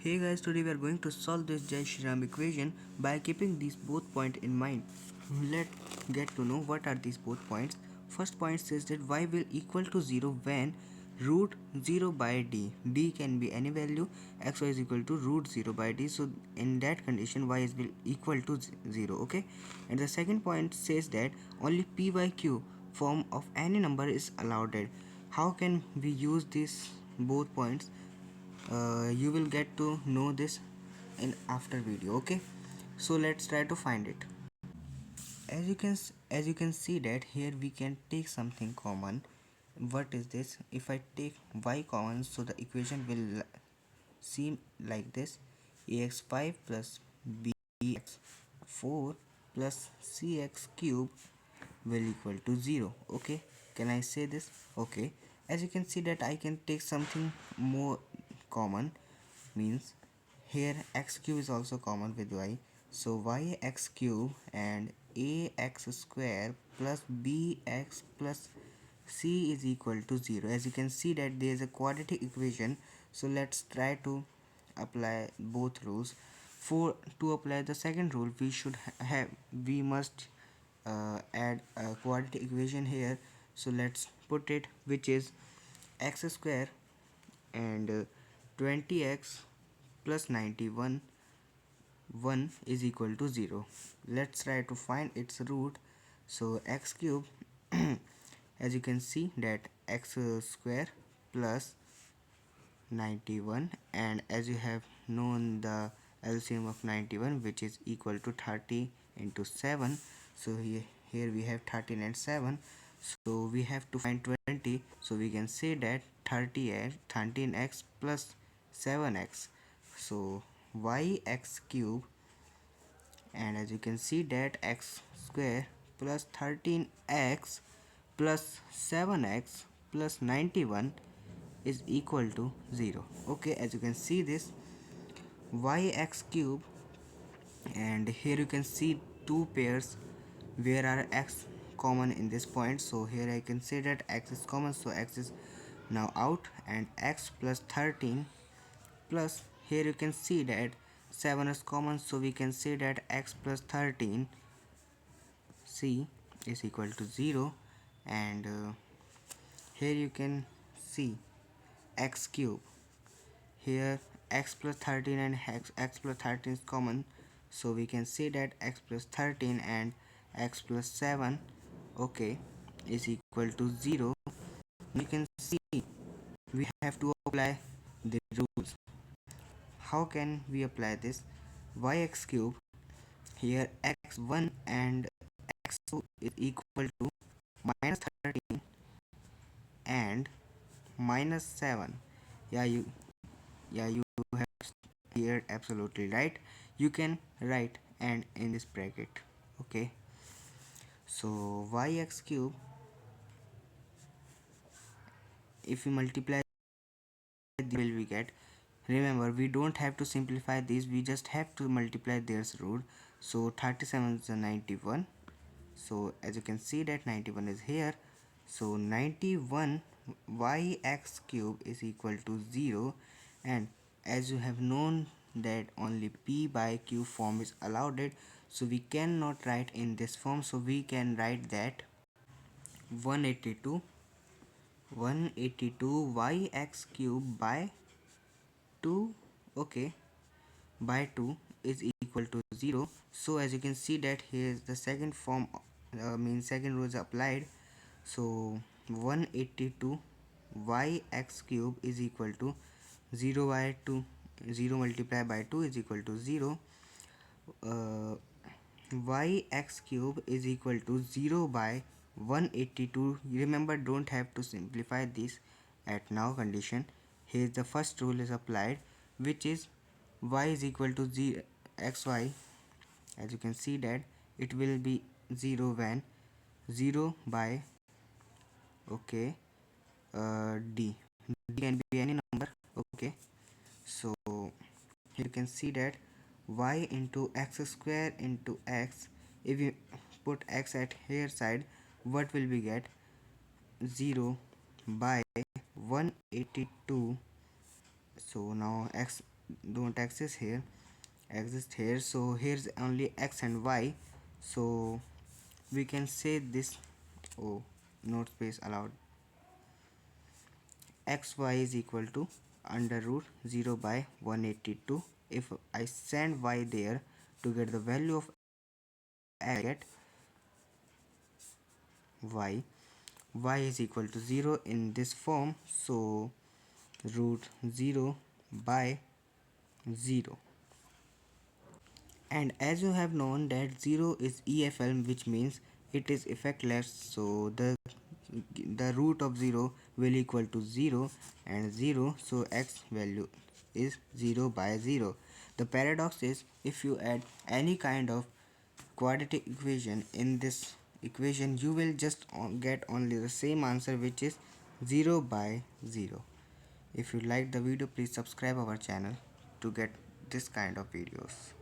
Hey guys, today we are going to solve this Jai-Shree-Ram equation by keeping these both points in mind. Let's get to know what are these both points. First point says that y will equal to 0 when root 0 by d. D can be any value, xy is equal to root 0 by d. So in that condition y is will equal to 0, okay? And the second point says that only p by q form of any number is allowed. How can we use these both points? You will get to know this in after video, okay? So let's try to find it. As you can see that here we can take something common. What is this? If I take y common, so the equation will seem like this: ax5 plus bx4 plus cx cube will equal to 0. Okay, can I say this? Okay, as you can see that I can take something more common, means here x cube is also common with y, so yx cube and ax square plus bx plus c is equal to 0. As you can see that there is a quadratic equation, so let's try to apply both rules. For to apply the second rule, we must add a quadratic equation here. So let's put it, which is x square and 20x plus 91 1 is equal to 0. Let's try to find its root. So x cube as you can see that x square plus 91, and as you have known the LCM of 91, which is equal to 30 into 7, so here we have 13 and 7, so we have to find 20, so we can say that 13x plus 7x, so yx cube, and as you can see that x square plus 13x plus 7x plus 91 is equal to 0. Okay, as you can see this yx cube, and here you can see two pairs where are x common in this point, so here I can say that x is common, so x is now out, and x plus 13 plus here you can see that 7 is common, so we can say that x plus 13 c is equal to 0, and here you can see x cube. Here x plus 13 and x plus 13 is common, so we can say that x plus 13 and x plus 7, okay, is equal to 0. You can see we have to apply the rules. How can we apply this? Yx cube, here x1 and x2 is equal to minus 13 and minus 7. Yeah, you have here absolutely right. You can write and in this bracket. Okay, so yx cube, if we multiply the will we get, remember we don't have to simplify this, we just have to multiply their root. So 37 is a 91, so as you can see that 91 is here, so 91 yx cube is equal to 0, and as you have known that only p by q form is allowed, so we cannot write in this form, so we can write that 182 yx cube by 2, okay, by 2 is equal to 0. So as you can see that here is the second form, means second rule is applied, so 182 yx cube is equal to 0 by 2, 0 multiplied by 2 is equal to 0. Yx cube is equal to 0 by 182. Remember, don't have to simplify this at now condition. Here the first rule is applied, which is y is equal to 0 xy. As you can see that it will be 0 when 0 by, okay, d can be any number, okay. So you can see that y into x square into x, if you put x at here side, what will we get? 0 by 182. So now x don't exist here, so here's only x and y, so we can say this. Oh, not space allowed. Xy is equal to under root 0 by 182. If I send y there to get the value of x, I get y is equal to 0 in this form, so root 0 by 0. And as you have known that 0 is EFL, which means it is effectless, so the root of 0 will equal to 0 and 0, so x value is 0 by 0. The paradox is, if you add any kind of quadratic equation in this equation, you will just get only the same answer, which is 0 by 0. If you like the video, please subscribe our channel to get this kind of videos.